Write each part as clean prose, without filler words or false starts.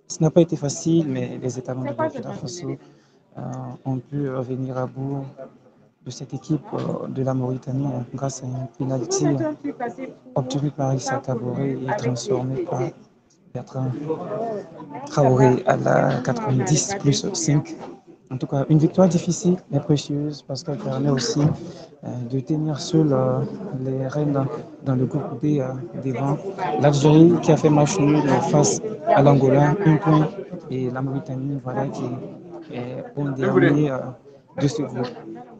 Ce n'a pas été facile, mais les étalons de Burkina Faso ont pu venir à bout de cette équipe de la Mauritanie grâce à un penalty obtenu par Issa Kaboré et transformé par Bertrand Traoré à la 90 plus 5. En tout cas, une victoire difficile mais précieuse parce qu'elle permet aussi de tenir seul les Rennes dans le groupe D devant l'Algérie qui a fait match nul face à l'Angola, un point, et la Mauritanie voilà, qui est bon dernier de ce groupe.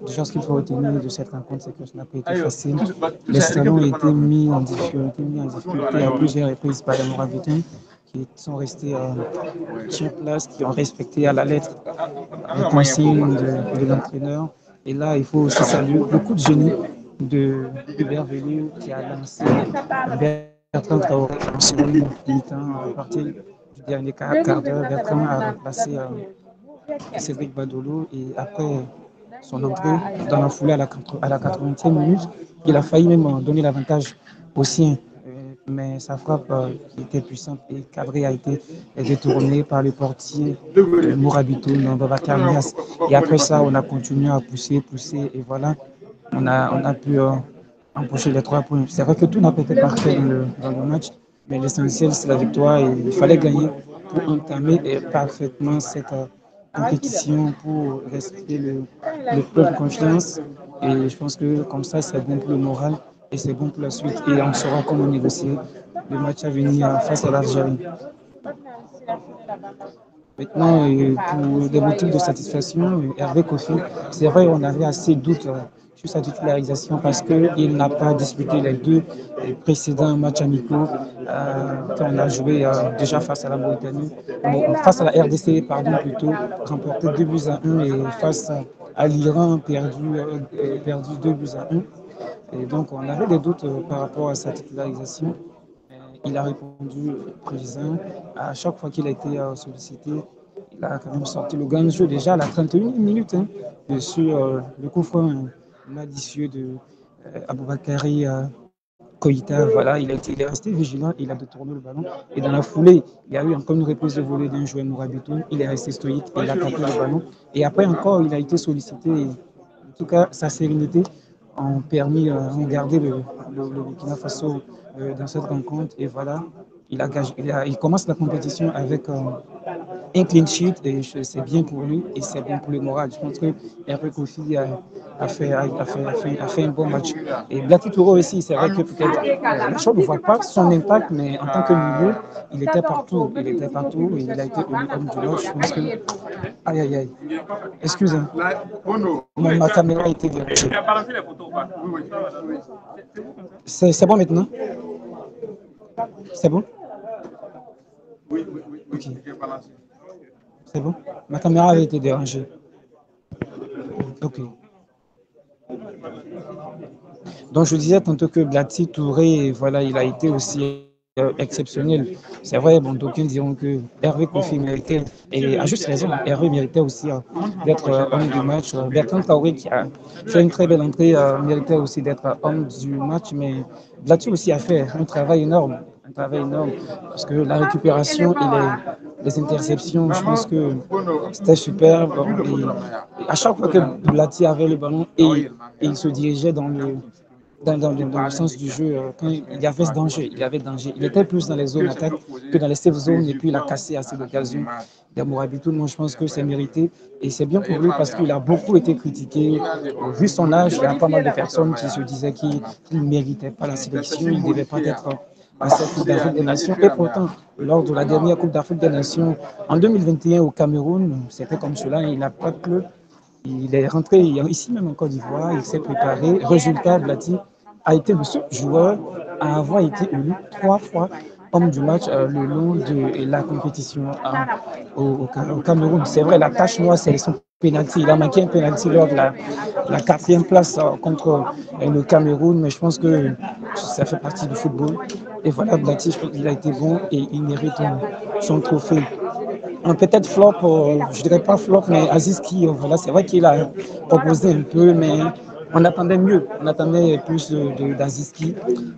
Deux choses qu'il faut retenir de cette rencontre, c'est que ça n'a pas été facile. Les salons ont été mis en difficulté à plusieurs reprises par les Mourabitans qui sont restés sur place, qui ont respecté à la lettre les consignes de l'entraîneur. Et là, il faut aussi saluer le coup de génie de Hubert Velliou qui a lancé Bertrand Traoré en seconde mi-temps à partir du dernier quart d'heure. Bertrand a remplacé Cédric Badolo et après son entrée dans la foulée à la 80e minute, il a failli même donner l'avantage aux siens. Mais sa frappe qui était puissante et cadrée a été détournée par le portier Mourabitoun Babacar Nias. Et après ça, on a continué à pousser et voilà, on a pu empocher les 3 points. C'est vrai que tout n'a pas été parfait dans le match, mais l'essentiel c'est la victoire et il fallait gagner pour entamer parfaitement cette compétition, pour respecter le peuple confiance. Et je pense que comme ça, c'est bon pour le moral et c'est bon pour la suite. Et on saura comment négocier le match à venir face à l'Algérie. Maintenant, pour des motifs de satisfaction, Hervé Kofi, c'est vrai, on avait assez de doutes sur sa titularisation parce qu'il n'a pas disputé les deux précédents matchs amicaux quand on a joué déjà face à la Mauritanie, face à la RDC, pardon, plutôt, remporté 2 buts à 1 et face à l'Iran, perdu 2 buts à 1. Et donc, on avait des doutes par rapport à sa titularisation. Il a répondu présent. À chaque fois qu'il a été sollicité, il a quand même sorti le grand jeu déjà à la 31e minute hein, sur le coup franc malicieux de Aboubakari Koïta. Voilà, il est resté vigilant, il a détourné le ballon. Et dans la foulée, il y a eu encore une reprise de volée d'un joueur Mourabitoun. Il est resté stoïque, il a tapé le ballon. Et après encore, il a été sollicité. Et, en tout cas, sa sérénité ont permis de garder le Burkina Faso dans cette rencontre. Et voilà, il commence la compétition avec un clean sheet et c'est bien pour lui et c'est bon pour le moral. Je pense que Hervé Kofi a fait un bon match. Et Blati Touro aussi, c'est vrai que peut-être les gens ne voient pas son impact, mais en tant que milieu, il était partout. Il était partout et il a été élu homme du match. Je pense que. Aïe aïe aïe. Excusez. Ma caméra a été dérangée. C'est bon maintenant? C'est bon? Ok. C'est bon? Ma caméra avait été dérangée. Ok. Donc je disais tantôt que Blati Touré, voilà, il a été aussi exceptionnel. C'est vrai, bon, d'aucuns diront que Hervé Kofi méritait, et à juste raison, Hervé méritait aussi d'être homme du match. Bertrand Traoré, qui a fait une très belle entrée, méritait aussi d'être homme du match, mais Blati aussi a fait un travail énorme, parce que la récupération et les interceptions, je pense que c'était superbe. Et à chaque fois que Blati avait le ballon et il se dirigeait dans le sens du jeu, quand il y avait ce danger, il y avait danger. Il était plus dans les zones d'attaque que dans les safe zones et puis il a cassé assez d'occasions. Mourabitoun, moi je pense que c'est mérité et c'est bien pour lui parce qu'il a beaucoup été critiqué. Vu son âge, il y a pas mal de personnes qui se disaient qu'il ne méritait pas la sélection, il ne devait pas être à cette Coupe d'Afrique des Nations. Et pourtant, lors de la dernière Coupe d'Afrique des Nations, en 2021 au Cameroun, c'était comme cela, il n'a pas de club. Il est rentré ici même en Côte d'Ivoire, il s'est préparé. Résultat, Blati a été le seul joueur à avoir été élu 3 fois homme du match le long de la compétition au Cameroun. C'est vrai, la tâche noire, c'est son penalty. Il a manqué un penalty lors de la 4e place contre le Cameroun, mais je pense que ça fait partie du football. Et voilà, Blati, je pense qu'il a été bon et il mérite son trophée. Peut-être flop, je dirais pas flop, mais Aziz qui, voilà, c'est vrai qu'il a proposé un peu, mais On attendait mieux, on attendait plus d'Aziski.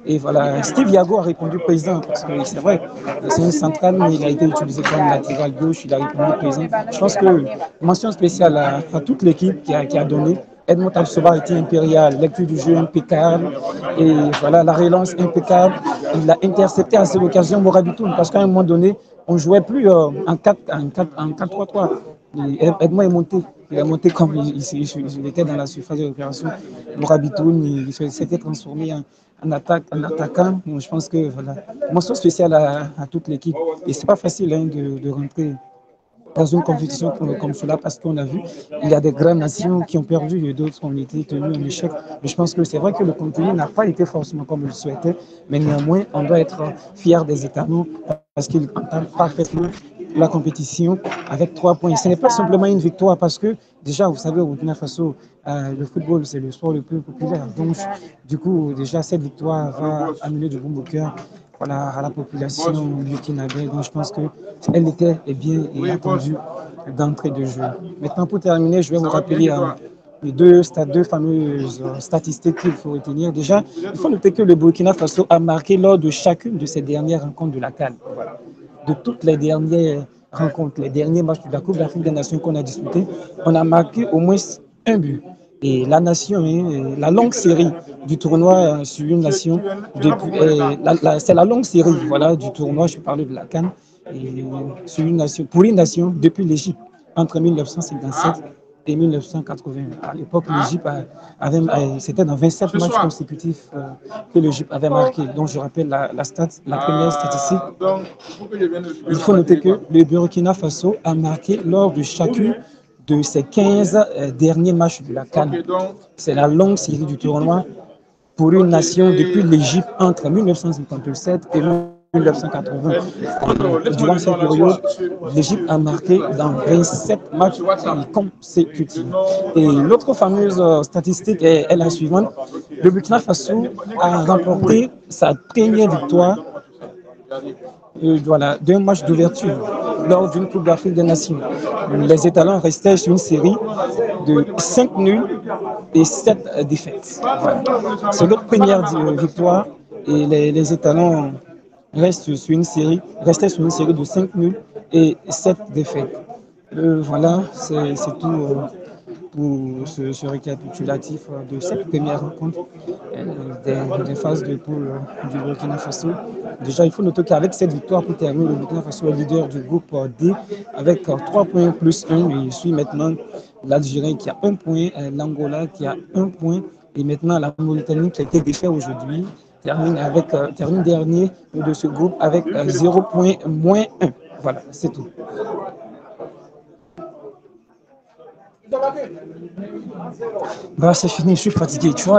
Et voilà, Steve Yago a répondu présent, parce que c'est vrai, c'est une centrale, mais il a été utilisé comme latéral gauche, il a répondu présent. Je pense que mention spéciale à toute l'équipe qui a donné. Edmond Absoba a été impérial, lecture du jeu impeccable, et voilà, la relance impeccable. Il a intercepté à cette occasion Morabitoun, parce qu'à un moment donné, on ne jouait plus en 4-3-3. Edmond est monté. Il est monté comme il était dans la surface de l'opération. Morabitoun, il s'était transformé en attaquant. Donc, je pense que voilà, mention spéciale à toute l'équipe. Et c'est pas facile hein, de rentrer dans une compétition comme cela parce qu'on a vu, il y a des grandes nations qui ont perdu et d'autres ont été tenues en échec. Mais je pense que c'est vrai que le contenu n'a pas été forcément comme on le souhaitait, mais néanmoins, on doit être fier des États membres parce qu'ils entament parfaitement la compétition avec 3 points. Ce n'est pas simplement une victoire parce que déjà, vous savez, au Burkina Faso, le football, c'est le sport le plus populaire. Donc, du coup, déjà, cette victoire va amener du bon au cœur voilà, à la population burkinabé. Donc, je pense qu'elle était bien et attendue d'entrée de jeu. Maintenant, pour terminer, je vais vous rappeler les deux fameuses statistiques qu'il faut retenir. Déjà, il faut noter que le Burkina Faso a marqué lors de chacune de ses dernières rencontres de la CAN. Voilà. De toutes les dernières rencontres, les derniers matchs de la Coupe d'Afrique des Nations qu'on a disputés, on a marqué au moins un but. Et la nation, la longue série du tournoi sur une nation, c'est la longue série voilà, du tournoi, je parle de la CAN, sur une nation, pour une nation depuis l'Égypte, entre 1957 et 1980. À l'époque, l'Égypte c'était dans 27 matchs consécutifs que l'Égypte avait marqué. Donc, je rappelle la première statistique. Il faut noter que le Burkina Faso a marqué lors de chacune de ces 15 derniers matchs de la CAN. C'est la longue série du tournoi pour une nation depuis l'Égypte entre 1957 et 1980. Durant cette période, l'Égypte a marqué dans 27 matchs consécutifs. Et l'autre fameuse statistique est la suivante. Le Burkina Faso a remporté sa première victoire voilà, d'un match d'ouverture lors d'une Coupe d'Afrique des Nations. Les étalons restaient sur une série de 5 nuls et 7 défaites. Voilà. C'est leur première victoire et les étalons restaient sur une série de 5 nuls et 7 défaites. Voilà, c'est tout pour ce récapitulatif de cette première rencontre des phases de poule du Burkina Faso. Déjà, il faut noter qu'avec cette victoire pour terminer, le Burkina Faso est leader du groupe D avec 3 points plus 1. Il suit maintenant l'Algérie qui a 1 point, l'Angola qui a 1 point et maintenant la Mauritanie qui a été défaite aujourd'hui termine dernier de ce groupe avec 0 point moins 1. Voilà, c'est tout. Bah, c'est fini, je suis fatigué, tu vois.